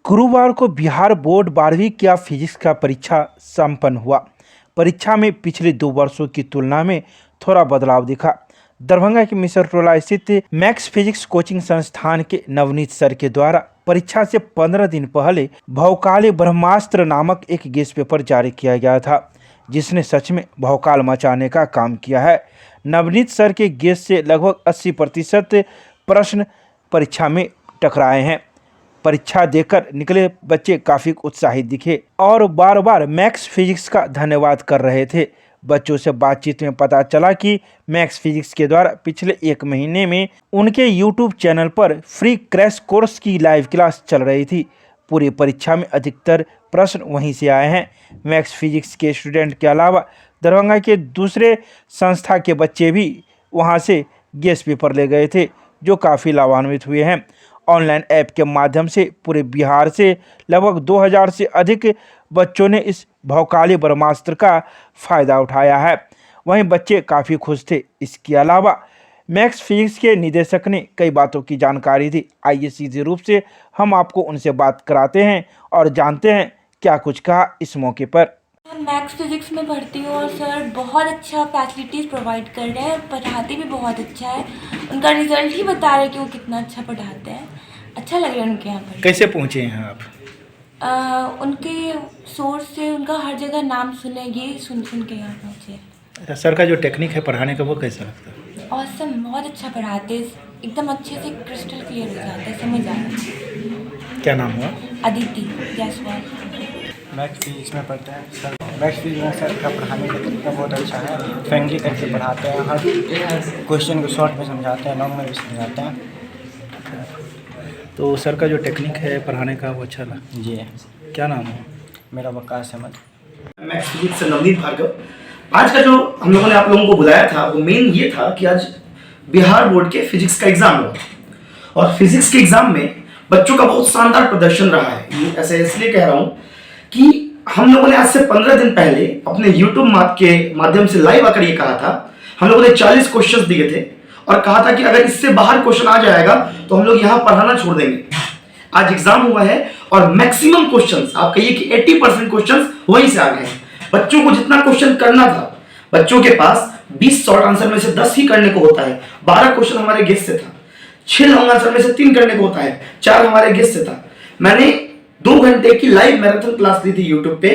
गुरुवार को बिहार बोर्ड 12वीं की फिजिक्स का परीक्षा संपन्न हुआ। परीक्षा में पिछले 2 वर्षों की तुलना में थोड़ा बदलाव दिखा। दरभंगा के मिसरटोला स्थित मैक्स फिजिक्स कोचिंग संस्थान के नवनीत सर के द्वारा परीक्षा से 15 दिन पहले भौकाली ब्रह्मास्त्र नामक एक गेस पेपर जारी किया गया था, जिसने सच में भौकाल मचाने का काम किया है। नवनीत सर के गेस से लगभग 80% प्रश्न परीक्षा में टकराए हैं। परीक्षा देकर निकले बच्चे काफ़ी उत्साहित दिखे और बार बार मैक्स फिजिक्स का धन्यवाद कर रहे थे। बच्चों से बातचीत में पता चला कि मैक्स फिजिक्स के द्वारा पिछले 1 महीने में उनके यूट्यूब चैनल पर फ्री क्रैश कोर्स की लाइव क्लास चल रही थी। पूरी परीक्षा में अधिकतर प्रश्न वहीं से आए हैं। मैक्स फिजिक्स के स्टूडेंट के अलावा दरभंगा के दूसरे संस्था के बच्चे भी वहां से गेस पेपर ले गए थे, जो काफ़ी लाभान्वित हुए हैं। ऑनलाइन ऐप के माध्यम से पूरे बिहार से लगभग 2000 से अधिक बच्चों ने इस भौकाली ब्रह्मास्त्र का फ़ायदा उठाया है। वहीं बच्चे काफ़ी खुश थे। इसके अलावा मैक्स फिजिक्स के निदेशक ने कई बातों की जानकारी दी। आइए सीधे रूप से हम आपको उनसे बात कराते हैं और जानते हैं क्या कुछ कहा इस मौके पर। मैक्स फिजिक्स में पढ़ती हूँ और सर बहुत अच्छा फैसिलिटीज़ प्रोवाइड कर रहे हैं, पढ़ाते भी बहुत अच्छा है। उनका रिजल्ट ही बता रहे कि वो कितना अच्छा पढ़ाते हैं। अच्छा लग रहा है उनके यहाँ पर। कैसे पहुँचे हैं आप? उनके सोर्स से उनका हर जगह नाम सुनेगी, सुन के यहाँ पहुँचे। अच्छा, सर का जो टेक्निक है पढ़ाने का वो कैसा लगता है? ऑसम, बहुत अच्छा पढ़ाते, एकदम अच्छे से क्रिस्टल क्लियर हो जाता है, समझ आता है। क्या नाम हुआ? अदिति जायसवाल। मैक्स फिजिक्स में पढ़ते हैं सर। मैक्स फिजिक्स में सर का पढ़ाने का तरीका बहुत अच्छा है। फ्रेंडली करके पढ़ाते हैं, हर क्वेश्चन को शॉर्ट में समझाते हैं, लॉन्ग में भी समझाते हैं। तो सर का जो टेक्निक है पढ़ाने का वो अच्छा लगा जी, क्या नाम है? मेरा वकास अहमद। मैक्स फिजिक्स से नवनीत भार्गव। आज का जो हम लोगों ने आप लोगों को बुलाया था वो मेन ये था कि आज बिहार बोर्ड के फिजिक्स का एग्जाम हुआ और फिजिक्स के एग्जाम में बच्चों का बहुत शानदार प्रदर्शन रहा है। ये ऐसे इसलिए कह रहा हूँ कि हम लोगों ने आज से 15 दिन पहले अपने यूट्यूब के माध्यम से लाइव आकर ये कहा था। हम लोगों ने 40 क्वेश्चंस दिए थे और कहा था कि अगर इससे बाहर क्वेश्चन आ जाएगा तो हम लोग यहाँ पढ़ाना छोड़ देंगे। आज एग्जाम हुआ है और मैक्सिमम क्वेश्चंस, आप कहिए कि 80% क्वेश्चंस वहीं से आ गए हैं। बच्चों को जितना क्वेश्चन करना था, बच्चों के पास 20 शॉर्ट आंसर में से 10 ही करने को होता है। 12 क्वेश्चन हमारे गेस से था, 6 लॉन्ग आंसर में से 3 करने को होता है, 4 हमारे गेस से था। मैंने 2 घंटे की लाइव मैराथन क्लास ली थी यूट्यूब पे,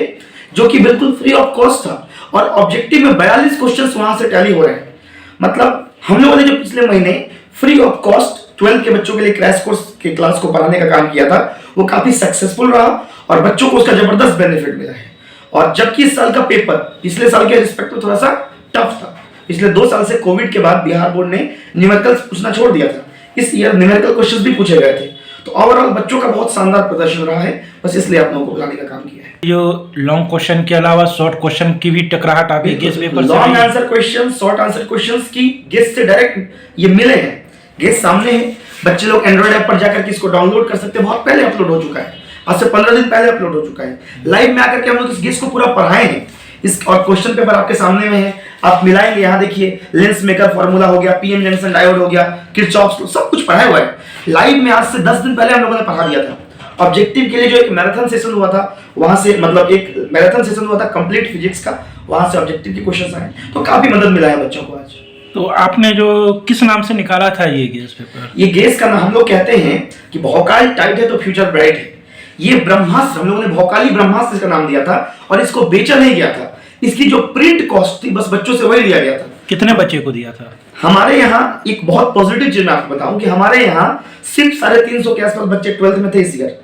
जो कि बिल्कुल फ्री ऑफ कॉस्ट था और ऑब्जेक्टिव में 42 क्वेश्चन वहां से टैली हो रहे हैं। मतलब हम लोगों ने जो पिछले महीने फ्री ऑफ कॉस्ट 12 के बच्चों के लिए क्रैश कोर्स के क्लास को पढ़ाने का काम किया था, वो काफी सक्सेसफुल रहा और बच्चों को उसका जबरदस्त बेनिफिट मिला है। और जबकि इस साल का पेपर पिछले साल के रिस्पेक्ट में थोड़ा सा टफ था। पिछले 2 साल से कोविड के बाद बिहार बोर्ड ने न्यूमेरिकल्स पूछना छोड़ दिया था। इस ईयर न्यूमेरिकल क्वेश्चंस भी पूछे गए थे। तो ओवरऑल बच्चों का बहुत शानदार प्रदर्शन रहा है, बस इसलिए आप लोगों को बुलाने का काम किया है। जो लॉन्ग क्वेश्चन के अलावा शॉर्ट क्वेश्चन की भी टकराहट आप गेस पेपर से long answer question, short answer questions की गेस से डायरेक्ट ये मिले हैं। गेस सामने है, बच्चे लोग एंड्रॉइड ऐप पर जाकर के इसको डाउनलोड कर सकते हैं। बहुत पहले अपलोड हो चुका है, आज से 15 दिन पहले अपलोड हो चुका है। लाइव में आकर के हम लोग इस गेस को पूरा पढ़ाए हैं। इस और क्वेश्चन पेपर आपके सामने में है, आप मिलाएंगे। यहाँ देखिए, लेंस मेकर फॉर्मूला हो गया, पीएन जंक्शन डायोड हो गया, किरचॉफ, सब कुछ पढ़ाया हुआ है। लाइव में आज से 10 दिन पहले हम लोगों ने पढ़ा दिया था। ऑब्जेक्टिव के लिए जो एक मैराथन सेशन हुआ था, वहां से मतलब एक मैराथन सेशन हुआ था कंप्लीट फिजिक्स का, वहां से ऑब्जेक्टिव के क्वेश्चंस आए, तो काफी मदद मिला है बच्चों को आज। तो आपने जो किस नाम से निकाला था ये गेस पेपर? ये गेस का नाम हम लोग कहते हैं कि भौकाल टाइट है तो फ्यूचर ब्राइट है। ये ब्रह्मास्त्र हम लोगों ने भौकाली ब्रह्मास्त्र इसका नाम दिया था और इसको बेचा नहीं गया था। इसकी जो प्रिंट कॉस्ट थी बस बच्चों से वही लिया गया था। कितने बच्चे को दिया था? हमारे यहाँ एक बहुत पॉजिटिव चीज मैं आपको बताऊं कि हमारे यहाँ सिर्फ 350 के आसपास बच्चे 12th में थे इस ईयर।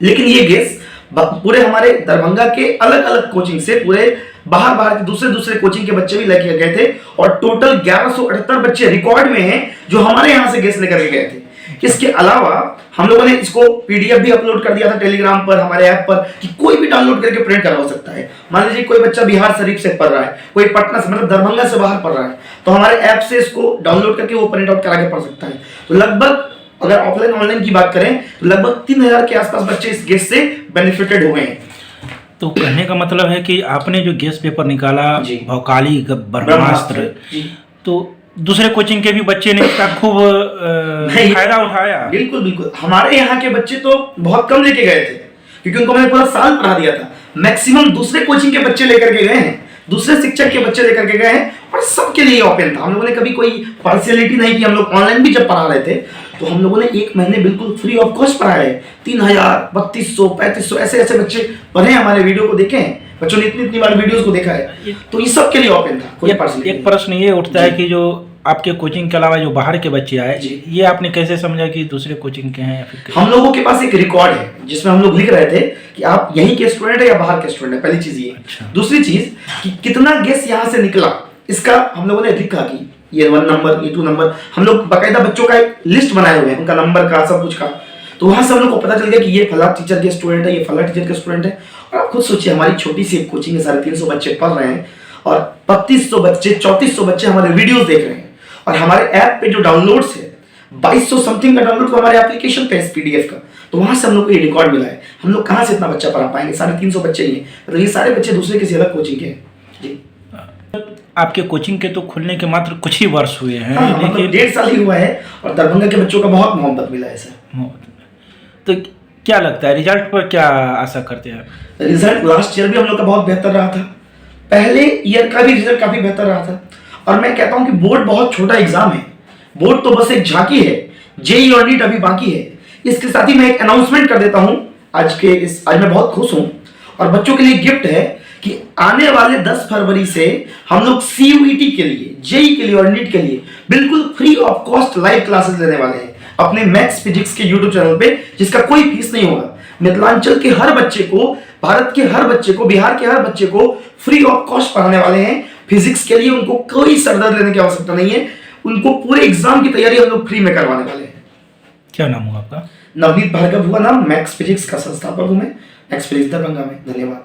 लेकिन ये गेस पूरे हमारे दरभंगा के अलग अलग कोचिंग से, पूरे बाहर के दूसरे कोचिंग के बच्चे भी लेके गए थे और टोटल 1178 बच्चे रिकॉर्ड में हैं जो हमारे यहाँ से गेस लेकर के गए थे। इसके अलावा हम लोगों ने इसको पीडीएफ भी अपलोड कर दिया था टेलीग्राम पर, हमारे ऐप पर, कि कोई भी डाउनलोड करके प्रिंट करवा सकता है। मान लीजिए कोई बच्चा बिहार शरीफ से पढ़ रहा है, कोई पटना से मतलब दरभंगा से बाहर पढ़ रहा है, तो हमारे ऐप से इसको डाउनलोड करके वो प्रिंट आउट करा के पढ़ सकता है। तो लगभग अगर ऑफलाइन ऑनलाइन की बात करें तो लगभग 3000 के आसपास बच्चे इस गेस से बेनिफिटेड हुए हैं। तो कहने का मतलब है कि आपने जो गेस पेपर निकाला भौकाली ब्रह्मास्त्र, तो दूसरे कोचिंग के भी बच्चे ने इसका खूब नहीं, फायदा उठाया। बिल्कुल बिल्कुल। हमारे यहाँ के बच्चे तो बहुत कम लेके गए थे, क्योंकि उनको मैंने पूरा साल पढ़ा दिया था। मैक्सिमम दूसरे कोचिंग के बच्चे लेकर के गए हैं, दूसरे शिक्षक के बच्चे लेकर के गए हैं, और सबके लिए ओपन था। हम लोगों ने कभी कोई पार्शियलिटी नहीं की। हम लोग ऑनलाइन भी जब पढ़ा रहे थे तो हम लोगों ने 1 महीने बिल्कुल फ्री ऑफ कॉस्ट पढ़ाया है। 3000, 3200, 3500 ऐसे ऐसे बच्चे पढ़े, हमारे वीडियो को देखे हैं, बच्चों ने इतनी बार वीडियोस को देखा है। तो ये सब के लिए ओपन था, कोई पार्शियलिटी। एक प्रश्न ये उठता है कि जो आपके कोचिंग के अलावा जो बाहर के बच्चे आए, ये आपने कैसे समझा कि दूसरे कोचिंग के हैं या फिर हम लोगों के पास एक रिकॉर्ड है जिसमें हम लोग लिख रहे थे कि आप यहीं के स्टूडेंट है या बाहर के स्टूडेंट है। पहली चीज ये। अच्छा। दूसरी चीज कि कितना गैस यहाँ से निकला, इसका हम लोगों ने लिखा कि ये 1 नंबर, ये 2 नंबर। हम लोग बाकायदा बच्चों का एक लिस्ट बनाए हुए हैं, उनका नंबर का, सब कुछ का। तो वहां से हम लोग को पता चल गया कि ये फला टीचर के स्टूडेंट है, ये फला टीचर के स्टूडेंट है। और आप खुद सोचिए, हमारी छोटी सी एक कोचिंग है, 350 बच्चे पढ़ रहे हैं और 3200 बच्चे, 3400 बच्चे हमारे वीडियोस देख रहे हैं। और हमारे ऐप पे जो डाउनलोड्स है 2200 समथिंग का डाउनलोड तो हमारे एप्लीकेशन पे है PDF का। तो वहां से हम लोग को ये रिकॉर्ड मिला है। हम लोग कहाँ से इतना बच्चा पढ़ा पाएंगे? 350 बच्चे ही हैं, तो ये सारे बच्चे दूसरे किसी अलग कोचिंग के हैं जी। आपके कोचिंग के तो खुलने के मात्र कुछ ही वर्ष हुए हैं, हाँ, मतलब 1.5 साल ही हुआ है और दरभंगा के बच्चों का बहुत मोहब्बत मिला है सर। तो क्या लगता है रिजल्ट पर, क्या आशा करते हैं? रिजल्ट लास्ट ईयर भी हम लोग का बहुत बेहतर रहा था, पहले ईयर का भी रिजल्ट काफी बेहतर रहा था। और मैं कहता हूं कि बोर्ड बहुत छोटा एग्जाम है, बोर्ड तो बस एक झांकी है, जेईई और नीट अभी बाकी है। इसके साथ ही मैं एक अनाउंसमेंट कर देता हूं आज मैं बहुत खुश हूं और बच्चों के लिए गिफ्ट है कि आने वाले 10 फरवरी से हम लोग CUET के लिए, जेईई के लिए और नीट के लिए बिल्कुल free of cost live classes लेने वाले हैं अपने मैक्स फिजिक्स के YouTube चैनल पे, जिसका कोई फीस नहीं होगा। मिथिलांचल के हर बच्चे को, भारत के हर बच्चे को, बिहार के हर बच्चे को फ्री ऑफ कॉस्ट पढ़ाने वाले हैं फिजिक्स के लिए। उनको कोई सरदर्द लेने की आवश्यकता नहीं है, उनको पूरे एग्जाम की तैयारी हम लोग फ्री में करवाने वाले हैं। क्या नाम हुआ आपका? नवनीत भार्गव हुआ नाम, मैक्स फिजिक्स का संस्थापक हूं मैं, मैक्स फिजिक्स दरभंगा में। धन्यवाद।